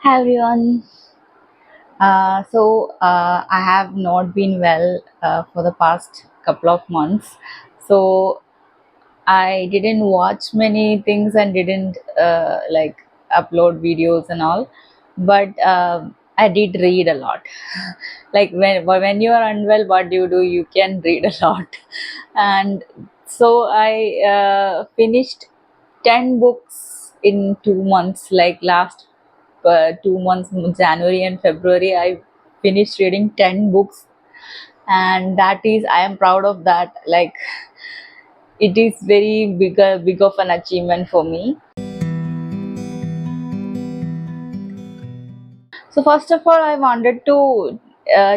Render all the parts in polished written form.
Hi everyone. I have not been well for the past couple of months. So I didn't watch many things and didn't upload videos and all. But I did read a lot. Like when you are unwell, what do? You can read a lot. And so I finished 10 books in 2 months. Like last 2 months, January and February, I finished reading 10 books, and that is I am proud of that. Like it is very big of an achievement for me. So first of all, I wanted to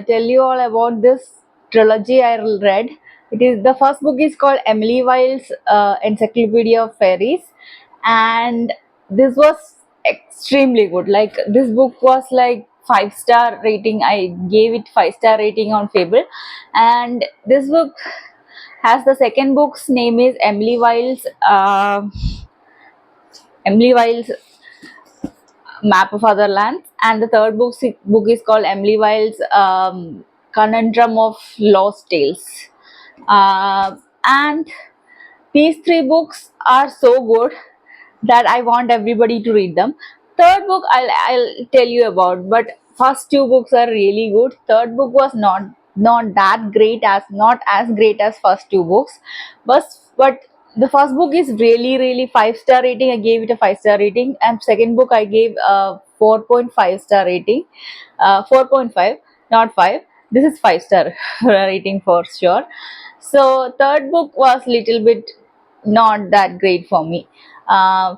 tell you all about this trilogy I read. It is the first book is called Emily Wilde's Encyclopedia of Fairies, and this was extremely good. Like this book was like 5-star rating. I gave it 5-star rating on Fable, and this book has the second book's name is Emily Wilde's Map of Other Lands, and the third book is called Emily Wilde's Conundrum of Lost Tales. And these three books are so good that I want everybody to read them. Third book I'll tell you about, but first two books are really good. Third book was not that great, as not as great as first two books, but the first book is really 5-star rating. I gave it a 5-star rating, and second book I gave a 4.5-star rating. 4.5, not 5. This is 5-star rating for sure. So third book was little bit not that great for me.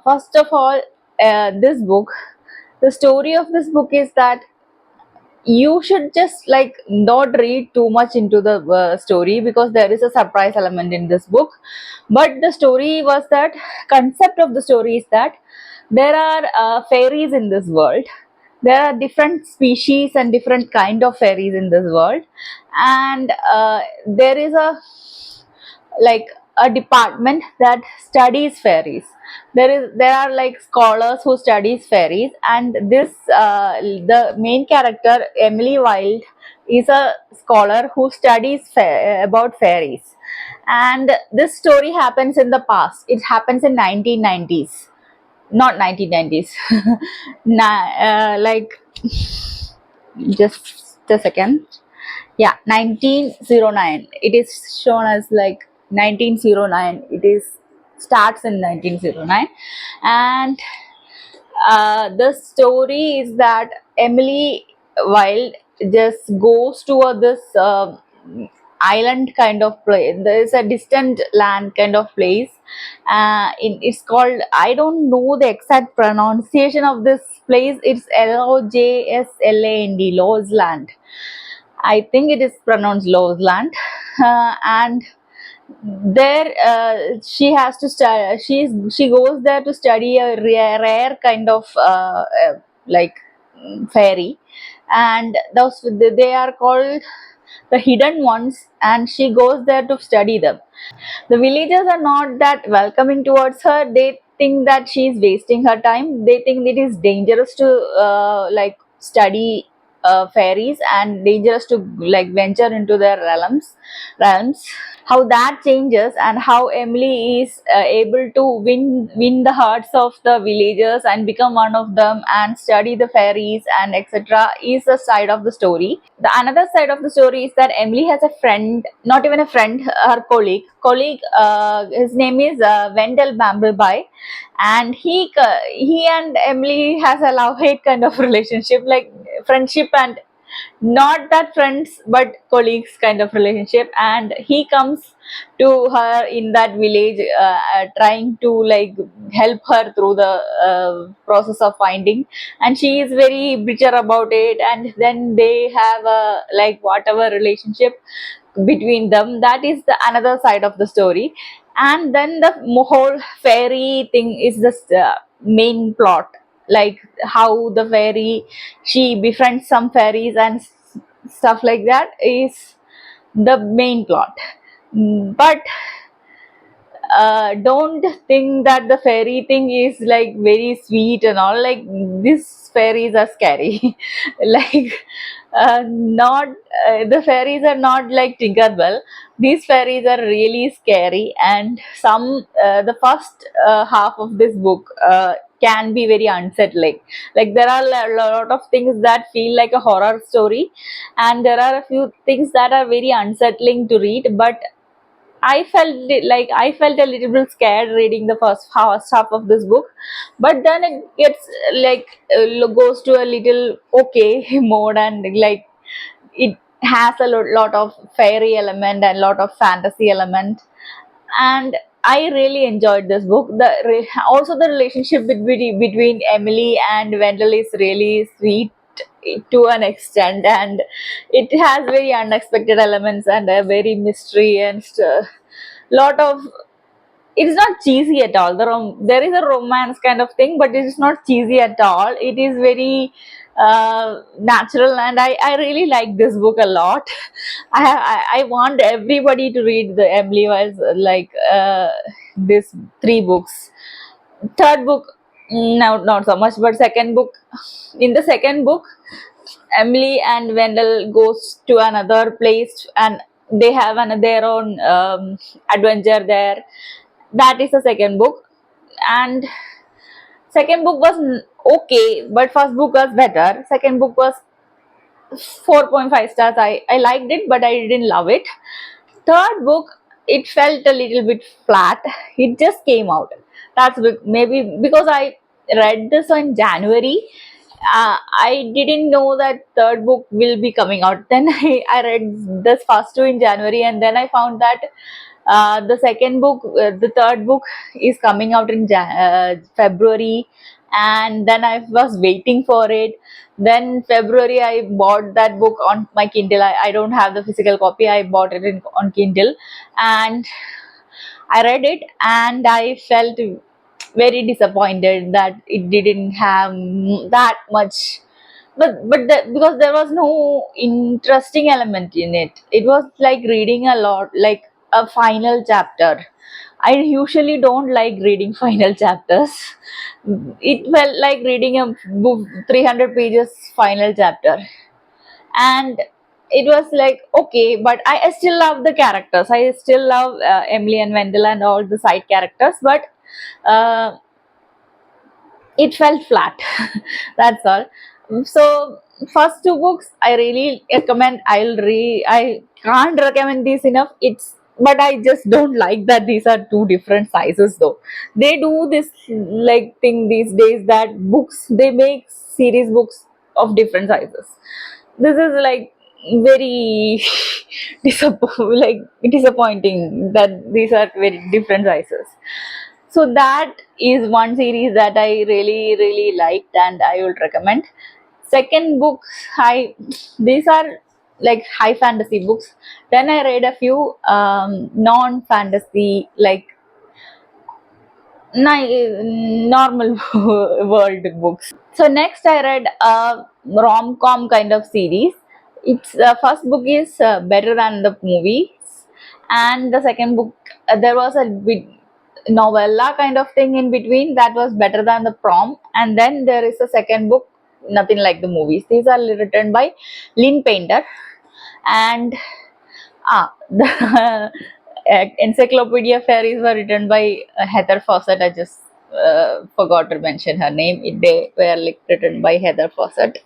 First of all, this book, the story of this book is that you should just like not read too much into the story, because there is a surprise element in this book. But the story was that concept of the story is that there are fairies in this world. There are different species and different kind of fairies in this world, and there is a like a department that studies fairies. There are like scholars who studies fairies, and this the main character Emily Wilde is a scholar who studies about fairies. And this story happens in the past. It happens in 1990s, not 1990s. Like just a second. Yeah, 1909. It is shown as like 1909. It is starts in 1909. And the story is that Emily Wilde just goes to this island kind of place. There is a distant land kind of place. It's called, I don't know the exact pronunciation of this place. It's Lojsland, Lozland. I think it is pronounced Lozland. And there she has to study. She goes there to study a rare kind of like fairy, and those they are called the hidden ones, and she goes there to study them. The villagers are not that welcoming towards her. They think that she is wasting her time. They think it is dangerous to like study fairies, and dangerous to like venture into their realms. How that changes, and how Emily is able to win the hearts of the villagers and become one of them and study the fairies and etc., is the side of the story. The another side of the story is that Emily has a friend, not even a friend, her colleague. His name is Wendell Bambleby, and he and Emily has a love hate kind of relationship, like friendship and not that friends but colleagues kind of relationship. And he comes to her in that village, trying to like help her through the process of finding, and she is very bitter about it. And then they have a like whatever relationship between them. That is the another side of the story. And then the whole fairy thing is the main plot, like how the fairy, she befriends some fairies and stuff like that is the main plot. But don't think that the fairy thing is like very sweet and all. Like these fairies are scary. Like not the fairies are not like Tinkerbell. These fairies are really scary, and some the first half of this book can be very unsettling. Like there are a lot of things that feel like a horror story, and there are a few things that are very unsettling to read. But I felt a little bit scared reading the first half of this book, but then it gets like goes to a little okay mode, and like it has a lot of fairy element and lot of fantasy element, and I really enjoyed this book. Also the relationship between Emily and Wendell is really sweet to an extent, and it has very unexpected elements and a very mystery and lot of, it's not cheesy at all. There is a romance kind of thing, but it is not cheesy at all. It is very natural, and I really like this book a lot. I want everybody to read the Emily Wiles this three books. Third book, no, not so much, but second book. In the second book, Emily and Wendell goes to another place, and they have their own adventure there. That is the second book, and second book was okay, but first book was better. Second book was 4.5 stars. I liked it, but I didn't love it. Third book, it felt a little bit flat. It just came out. Maybe because I read this in January. I didn't know that third book will be coming out. Then I read this first two in January, and then I found that the third book is coming out in February, and then I was waiting for it. Then February, I bought that book on my Kindle. I don't have the physical copy. I bought it on Kindle, and I read it, and I felt very disappointed that it didn't have that much. Because there was no interesting element in it. It was like reading a lot, like a final chapter. I usually don't like reading final chapters. It felt like reading a book 300 pages final chapter, and it was like okay, but I still love the characters. I still love Emily and Wendell and all the side characters, but uh, it felt flat. That's all. So first two books I really recommend. I can't recommend these enough. It's but I just don't like that these are two different sizes though. They do this like thing these days that books they make series books of different sizes. This is like very like disappointing that these are very different sizes. So that is one series that I really liked, and I would recommend. Second book, I these are like high fantasy books. Then I read a few non fantasy, like normal world books. So next I read a rom-com kind of series. Its first book is better than the movies, and the second book there was a bit novella kind of thing in between that was better than the prom, and then there is a second book, nothing like the movies. These are written by Lynn Painter, and the Encyclopedia Fairies were written by Heather Fawcett. I just forgot to mention her name. They were like written by Heather Fawcett.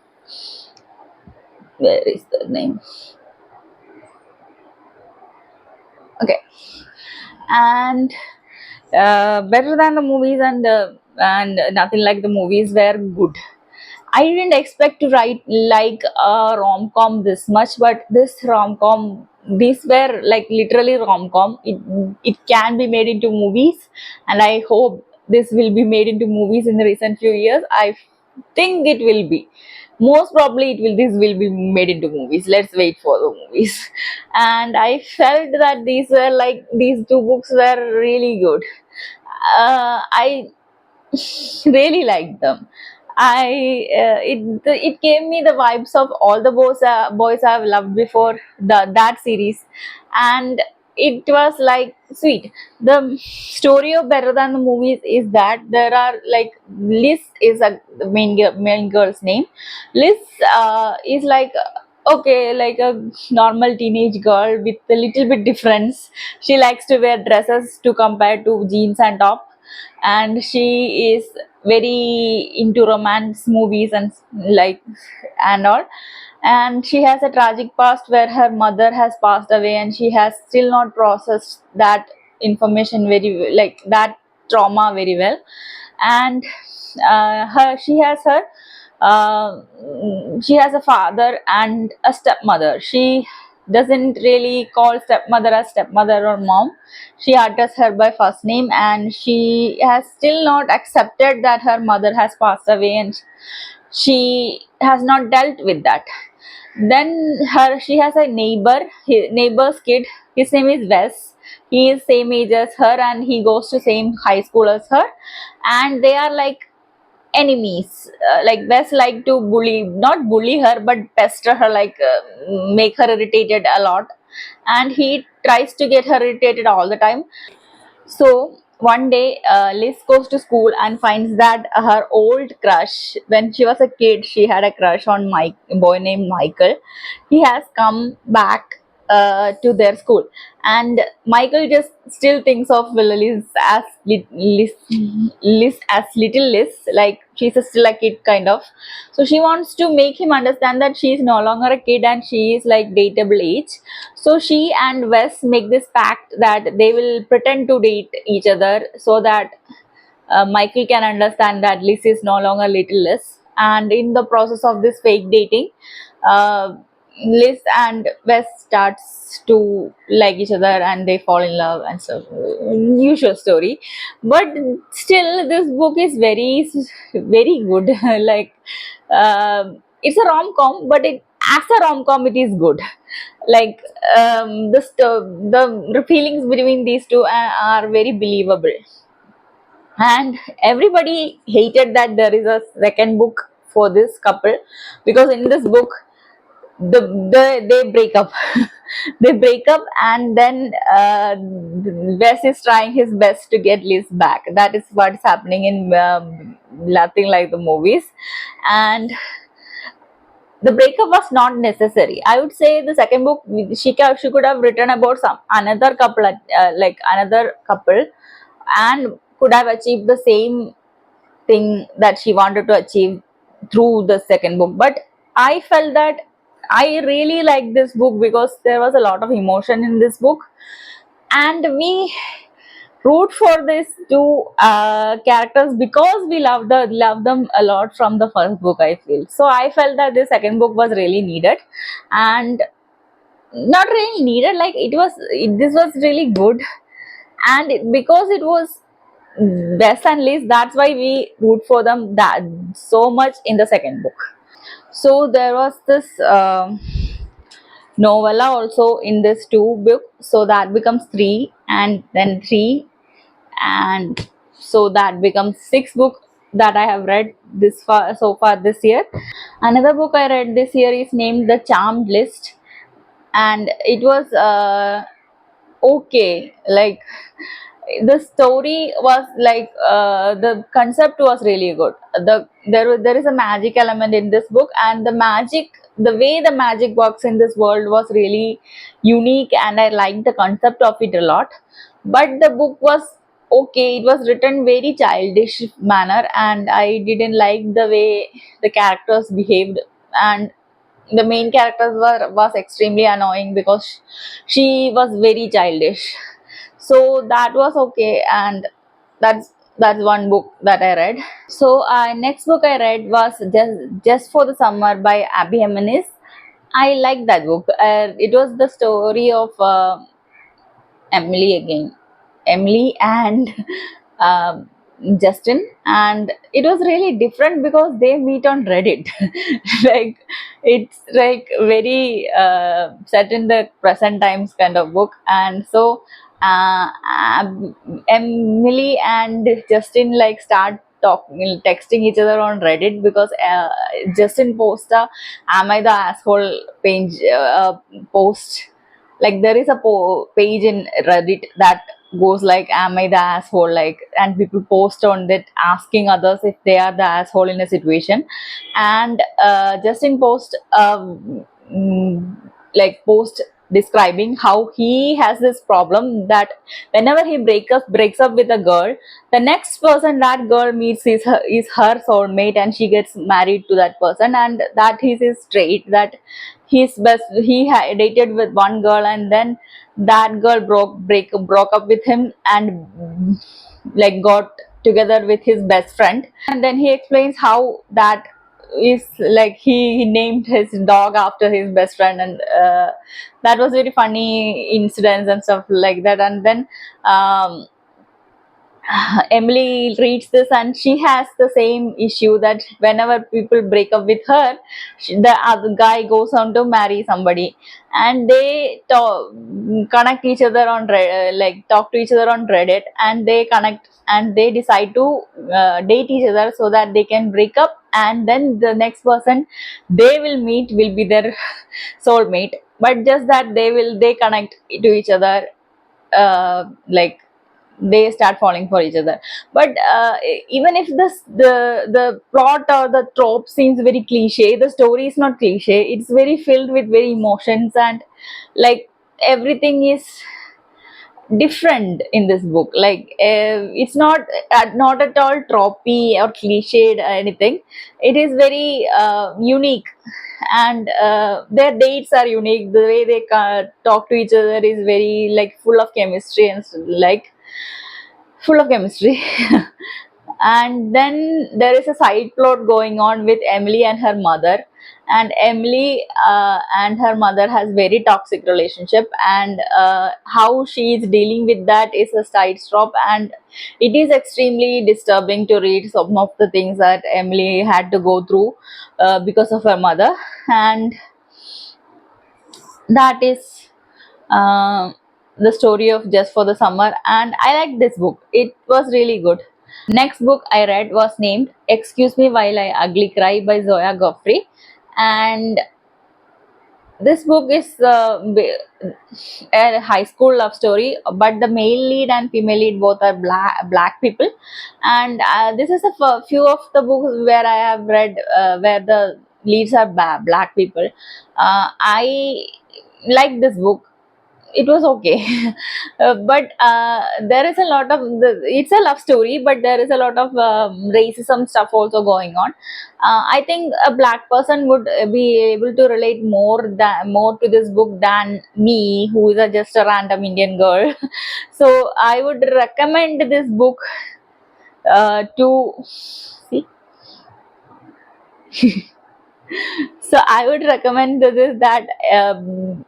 Where is the name? Okay, and better than the movies, and nothing like the movies were good. I didn't expect to write like a rom com this much, but this rom com, these were like literally rom com. It can be made into movies, and I hope this will be made into movies in the recent few years. I think it will be. Most probably, it will. This will be made into movies. Let's wait for the movies. And I felt that these two books were really good. I really liked them. It gave me the vibes of all the boys I've loved before that series, and it was like sweet. The story of Better Than the Movies is that there are like Liz is the main girl's name. Liz is like okay, like a normal teenage girl with a little bit difference. She likes to wear dresses to compare to jeans and top, and she is very into romance movies and like and all. And she has a tragic past where her mother has passed away and she has still not processed that information very like that trauma very well. And her uh, she has a father and a stepmother. She doesn't really call stepmother as stepmother or mom. She addresses her by first name, and she has still not accepted that her mother has passed away, and she has not dealt with that. Then she has a neighbor's kid. His name is Wes. He is same age as her, and he goes to same high school as her, and they are like enemies. Like Wes like to not bully her, but pester her, like make her irritated a lot, and he tries to get her irritated all the time. So one day, Liz goes to school and finds that her old crush, when she was a kid, she had a crush on Mike, a boy named Michael. He has come back to their school, and Michael just still thinks of Liz as little Liz, like she's still a kid kind of. So she wants to make him understand that she is no longer a kid and she is like dateable age. So she and Wes make this pact that they will pretend to date each other so that Michael can understand that Liz is no longer little Liz. And in the process of this fake dating, uh, Liz and Wes starts to like each other and they fall in love and so usual story. But still, this book is very good. Like it's a rom com, but it as a rom com it is good. Like the feelings between these two are very believable, and everybody hated that there is a second book for this couple, because in this book they break up. They break up, and then Wes is trying his best to get Liz back. That is what's happening in Nothing Like the Movies. And the breakup was not necessary. I would say the second book she could have written about some another couple, like another couple, and could have achieved the same thing that she wanted to achieve through the second book. But I felt that I really liked this book because there was a lot of emotion in this book, and we root for these two characters because we love them a lot from the first book, I feel. So I felt that the second book was really needed, and not really needed, like this was really good. And because it was Wes and Liz, that's why we root for them that so much in the second book. So there was this novella also in this two book, so that becomes three, and then three, and so that becomes six book that I have read this far so far this year. Another book I read this year is named The Charmed List, and it was okay. Like the story was like the concept was really good. There is a magic element in this book, and the way the magic works in this world was really unique, and I liked the concept of it a lot. But the book was okay. It was written very childish manner, and I didn't like the way the characters behaved, and the main characters was extremely annoying because she was very childish. So that was okay, and that's one book that I read. So next book I read was Just for the Summer by Abby Jimenez. I liked that book. It was the story of Emily again, Emily and um Justin, and it was really different because they meet on Reddit. Like it's like very set in the present times kind of book, and so Emily and Justin like start talking, texting each other on Reddit because Justin posts a "Am I the asshole?" page post Like there is a page in Reddit that goes like, am I the asshole, like, and people post on that asking others if they are the asshole in a situation. And Justin post like post describing how he has this problem that whenever he breaks up with a girl, the next person that girl meets is her soulmate, and she gets married to that person, and that is his trait. That he dated with one girl, and then that girl broke up with him, and like got together with his best friend. And then he explains how that is like he named his dog after his best friend. And that was very funny incidents and stuff like that. And then Emily reads this, and she has the same issue that whenever people break up with her, the other guy goes on to marry somebody, and they connect each other on like talk to each other on Reddit, and they connect and they decide to date each other so that they can break up, and then the next person they will meet will be their soulmate. But just that they connect to each other, like they start falling for each other. But even if the plot or the trope seems very cliche, the story is not cliche. It's very filled with very emotions, and like everything is different in this book. Like it's not at all tropey or cliched or anything. It is very unique. And their dates are unique. The way they talk to each other is very like full of chemistry, and like full of chemistry. And then there is a side plot going on with Emily and her mother. And Emily and her mother has very toxic relationship, and how she is dealing with that is a side stop. And it is extremely disturbing to read some of the things that Emily had to go through because of her mother. And that is uh, the story of Just for the Summer, and I liked this book. It was really good. Next book I read was named Excuse Me While I Ugly Cry by Zoya Godfrey. And this book is a high school love story, but the male lead and female lead both are black people. And this is a few of the books where I have read where the leads are black people. I like this book. It was okay. But there is a lot of it's a love story, but there is a lot of racism stuff also going on. I think a black person would be able to relate more to this book than me, who is just a random Indian girl. So I would recommend this book to see. So I would recommend this that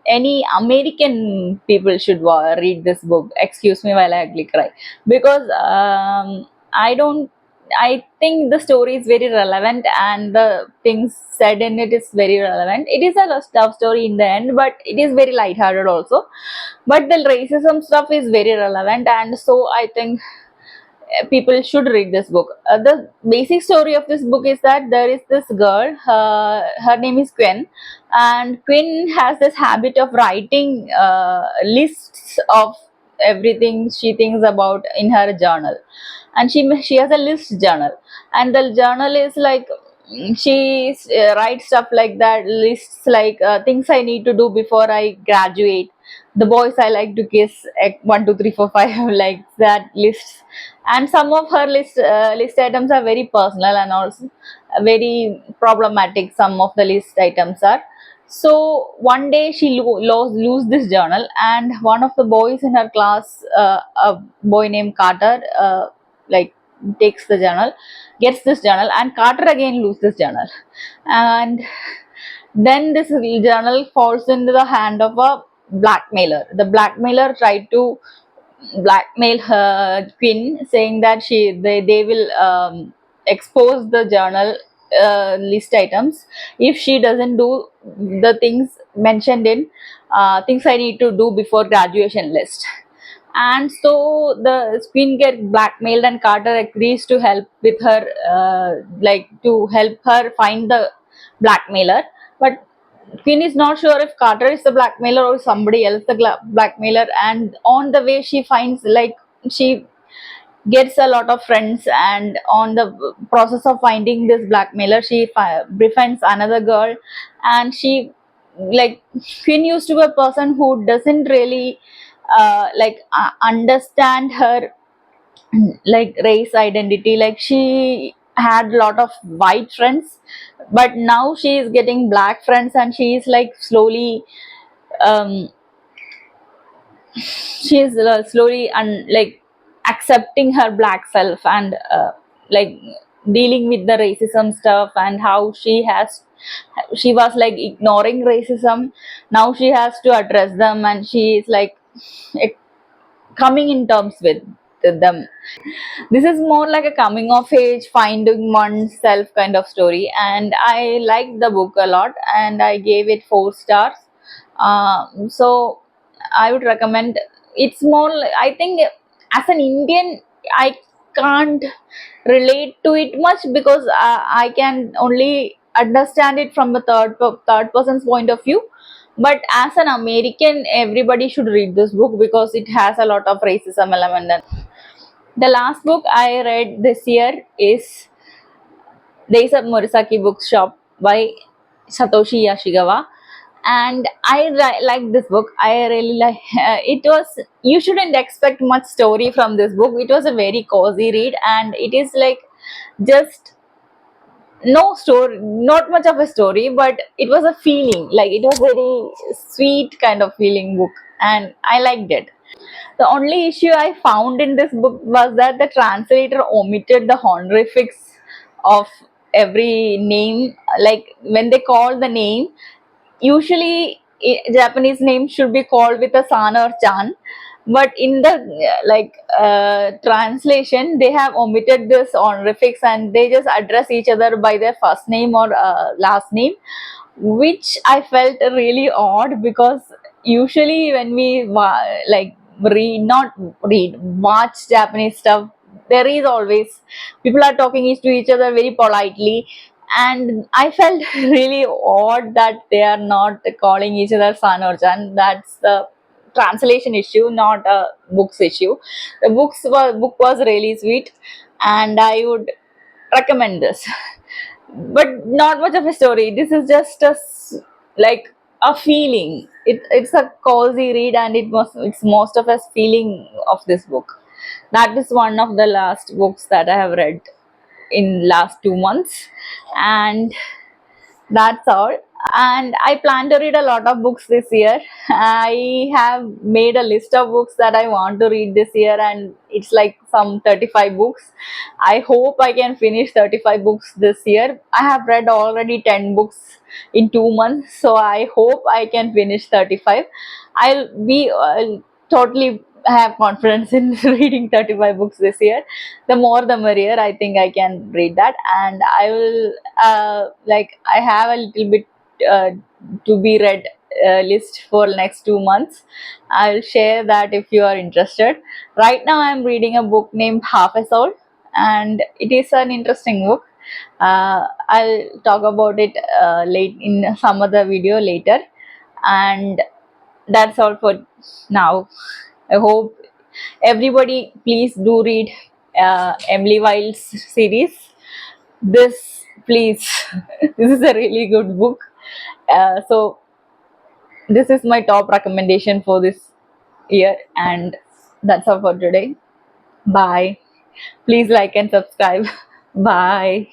any American people should read this book. Excuse Me While I Ugly Cry, because I don't. I think the story is very relevant, and the things said in it is very relevant. It is a love story in the end, but it is very lighthearted also. But the racism stuff is very relevant, and so I think people should read this book. The basic story of this book is that there is this girl, her name is Quinn, and Quinn has this habit of writing lists of everything she thinks about in her journal. And she has a list journal, and the journal is like she writes stuff like that, lists like things I need to do before I graduate, the boys I like to kiss, 1 2 3 4 5, like that lists. And some of her list items are very personal and also very problematic. Some of the list items are. So one day she lose this journal, and one of the boys in her class, a boy named Carter, like takes the journal, gets this journal, and Carter again loses this journal. And then this journal falls into the hand of a blackmailer. The blackmailer tried to blackmail her Quinn, saying that they will expose the journal list items if she doesn't do the things mentioned in things I need to do before graduation list. And so the Queen gets blackmailed, and Carter agrees to help with her, like to help her find the blackmailer. But Queen is not sure if Carter is the blackmailer or somebody else the blackmailer, and on the way she finds, like, she gets a lot of friends, and on the process of finding this blackmailer she befriends another girl, and she, like, Queen used to be a person who doesn't really understand her like race identity. Like, she had a lot of white friends, but now she is getting black friends, and she is like slowly um she is slowly and like accepting her black self, and like dealing with the racism stuff, and how she was like ignoring racism. Now she has to address them, and she is like eh, coming in terms with them. This is more like a coming of age, finding oneself kind of story, and I liked the book a lot, and I gave it 4 stars. So I would recommend. It's more, I think, as an Indian, I can't relate to it much, because I can only understand it from the third person's point of view. But as an American, everybody should read this book because it has a lot of racism element. The last book I read this year is Days of Morisaki Bookshop by Satoshi Yashigawa, and I like this book. I really like it. Was, you shouldn't expect much story from this book. It was a very cozy read, and it is like just no story, not much of a story, but it was a feeling. Like, it was very sweet kind of feeling book, and I liked it. The only issue I found in this book was that the translator omitted the honorifics of every name. Like, when they call the name, usually Japanese name should be called with a san or chan, but in the translation they have omitted this honorifics, and they just address each other by their first name or last name, which I felt really odd, because usually when we not read, watch Japanese stuff, there is always people are talking to each other very politely, and I felt really odd that they are not calling each other san or chan. That's the translation issue, not a books issue. The book was really sweet, and I would recommend this. But not much of a story. This is just like a feeling. It's a cozy read, and it's most of us feeling of this book. That is one of the last books that I have read in last 2 months, and that's all. And I plan to read a lot of books this year. I have made a list of books that I want to read this year, and it's like some 35 books. I hope I can finish 35 books this year. I have read already 10 books in 2 months, so I hope I can finish 35. I'll be totally have confidence in reading 35 books this year. The more the merrier. I think I can read that, and I will I have a little bit uh, to be read list for next 2 months. I'll share that if you are interested. Right now I'm reading a book named Half a Soul, and it is an interesting book. I'll talk about it late in some other video later. And that's all for now. I hope everybody please do read Emily Wilde's series. This, please, this is a really good book. So this is my top recommendation for this year, and that's all for today. Bye. Please like and subscribe. Bye.